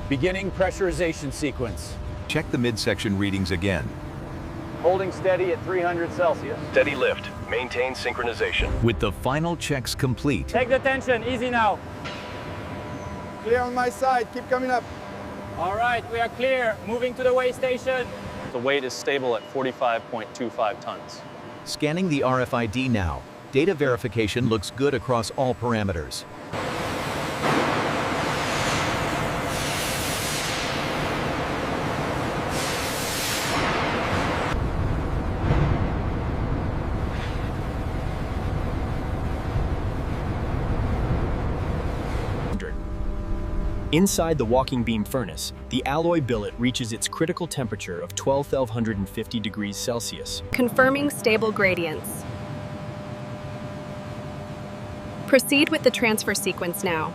Beginning pressurization sequence. Check the midsection readings again. Holding steady at 300 Celsius. Steady lift. Maintain synchronization. With the final checks complete, Take the tension, easy now. Clear on my side, keep coming up. All right, we are clear. Moving to the weigh station. The weight is stable at 45.25 tons. scanning the RFID now. Data verification looks good across all parameters. Inside the walking beam furnace, the alloy billet reaches its critical temperature of 12,250 degrees Celsius. Confirming stable gradients. Proceed with the transfer sequence now.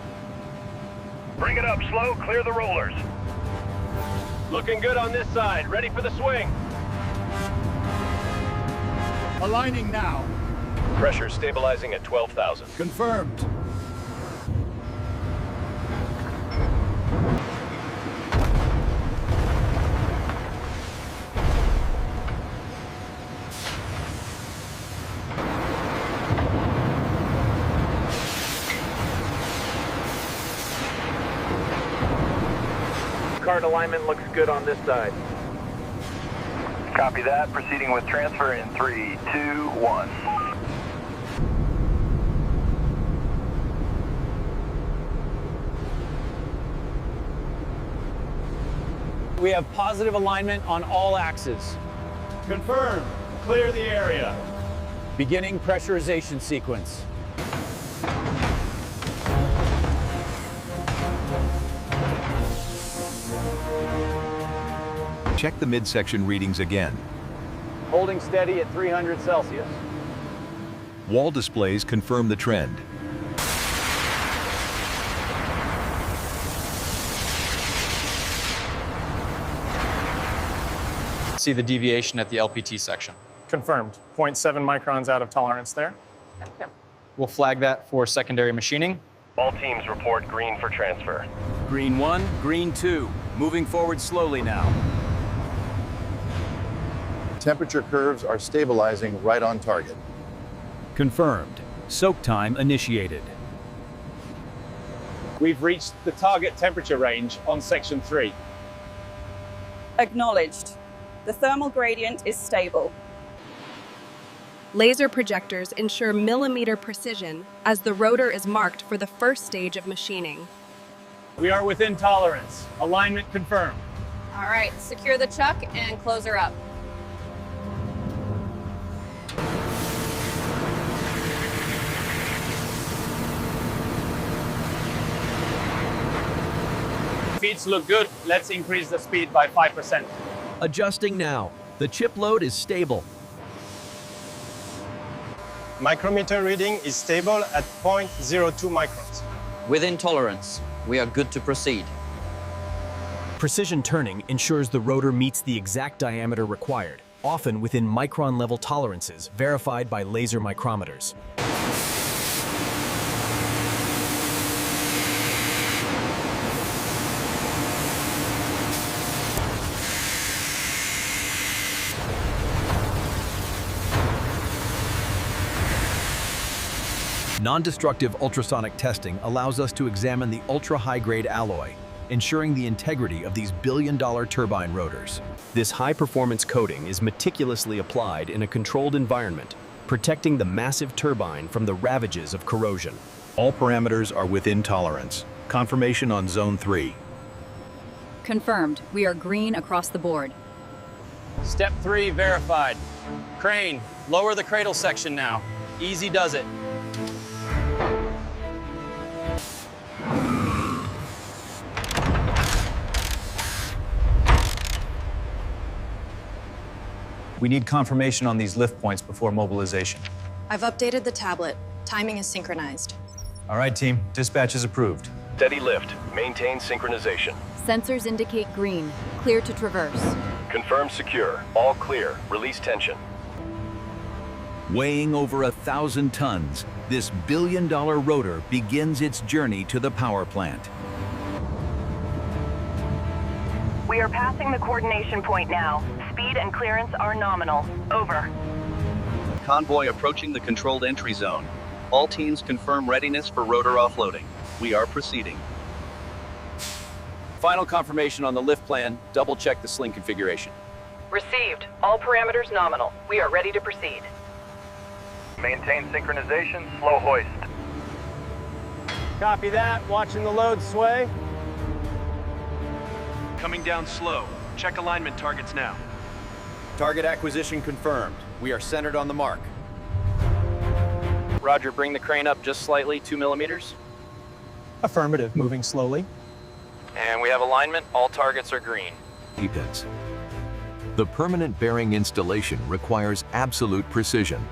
Bring it up slow, clear the rollers. Looking good on this side, ready for the swing. Aligning now. Pressure stabilizing at 12,000. Confirmed. Cart alignment looks good on this side. Copy that. Proceeding with transfer in 3, 2, 1. We have positive alignment on all axes. Confirmed. Clear the area. Beginning pressurization sequence. Check the midsection readings again. Holding steady at 300 Celsius. Wall displays confirm the trend. See the deviation at the LPT section. Confirmed. 0.7 microns out of tolerance there. We'll flag that for secondary machining. All teams report green for transfer. Green 1, green 2. Moving forward slowly now. Temperature curves are stabilizing right on target. Confirmed. Soak time initiated. We've reached the target temperature range on section 3. Acknowledged. The thermal gradient is stable. Laser projectors ensure millimeter precision as the rotor is marked for the first stage of machining. We are within tolerance. Alignment confirmed. All right, secure the chuck and close her up. Feeds look good. Let's increase the speed by 5%. Adjusting now. The chip load is stable. Micrometer reading is stable at 0.02 microns. Within tolerance, we are good to proceed. Precision turning ensures the rotor meets the exact diameter required, often within micron-level tolerances verified by laser micrometers. Non-destructive ultrasonic testing allows us to examine the ultra-high-grade alloy, ensuring the integrity of these billion-dollar turbine rotors. This high-performance coating is meticulously applied in a controlled environment, protecting the massive turbine from the ravages of corrosion. All parameters are within tolerance. Confirmation on Zone 3. Confirmed. We are green across the board. Step 3 verified. Crane, lower the cradle section now. Easy does it. We need confirmation on these lift points before mobilization. I've updated the tablet. Timing is synchronized. All right, team. Dispatch is approved. Steady lift. Maintain synchronization. Sensors indicate green. Clear to traverse. Confirm secure. All clear. Release tension. Weighing over 1,000 tons, this billion-dollar rotor begins its journey to the power plant. We are passing the coordination point now. Speed and clearance are nominal. Over. Convoy approaching the controlled entry zone. All teams confirm readiness for rotor offloading. We are proceeding. Final confirmation on the lift plan. Double check the sling configuration. Received. All parameters nominal. We are ready to proceed. Maintain synchronization, slow hoist. Copy that. Watching the load sway. Coming down slow. Check alignment targets now. Target acquisition confirmed. We are centered on the mark. Roger, bring the crane up just slightly, 2 millimeters. Affirmative. Moving slowly. And we have alignment. All targets are green. Pins. The permanent bearing installation requires absolute precision.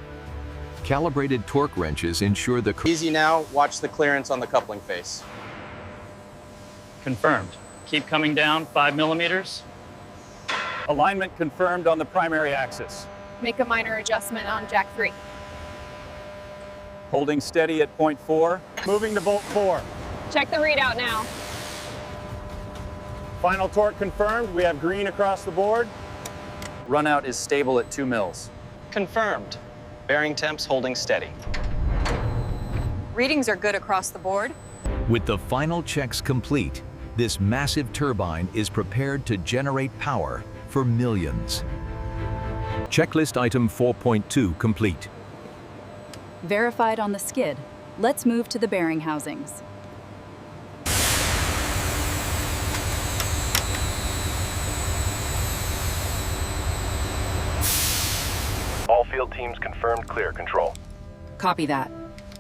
Calibrated torque wrenches ensure the... Easy now. Watch the clearance on the coupling face. Confirmed. Keep coming down 5 millimeters. Alignment confirmed on the primary axis. Make a minor adjustment on jack 3. Holding steady at point 4. Moving to bolt 4. Check the readout now. Final torque confirmed. We have green across the board. Runout is stable at 2 mils. Confirmed. Bearing temps holding steady. Readings are good across the board. With the final checks complete, this massive turbine is prepared to generate power for millions. Checklist item 4.2 complete. Verified on the skid. Let's move to the bearing housings. All field teams confirmed clear control. Copy that.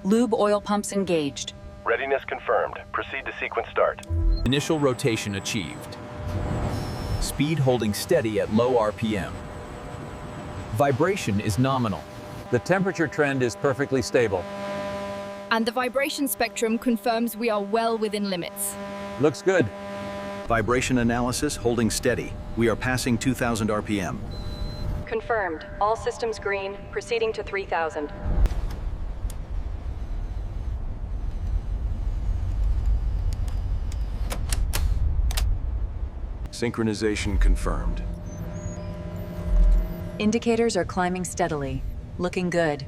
Lube oil pumps engaged. Readiness confirmed. Proceed to sequence start. Initial rotation achieved. Speed holding steady at low RPM. Vibration is nominal. The temperature trend is perfectly stable. And the vibration spectrum confirms we are well within limits. Looks good. Vibration analysis holding steady. We are passing 2,000 RPM. Confirmed. All systems green. Proceeding to 3,000. Synchronization confirmed. Indicators are climbing steadily. Looking good.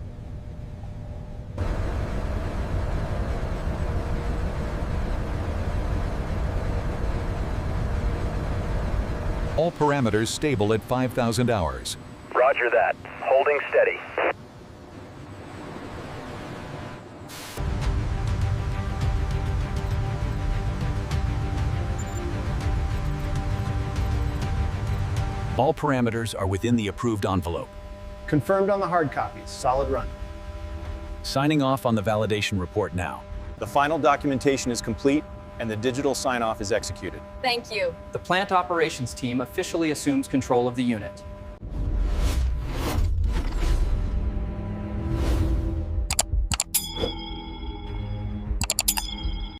All parameters stable at 5,000 hours. Roger that. Holding steady. All parameters are within the approved envelope. Confirmed on the hard copies. Solid run. Signing off on the validation report now. The final documentation is complete and the digital sign-off is executed. Thank you. The plant operations team officially assumes control of the unit.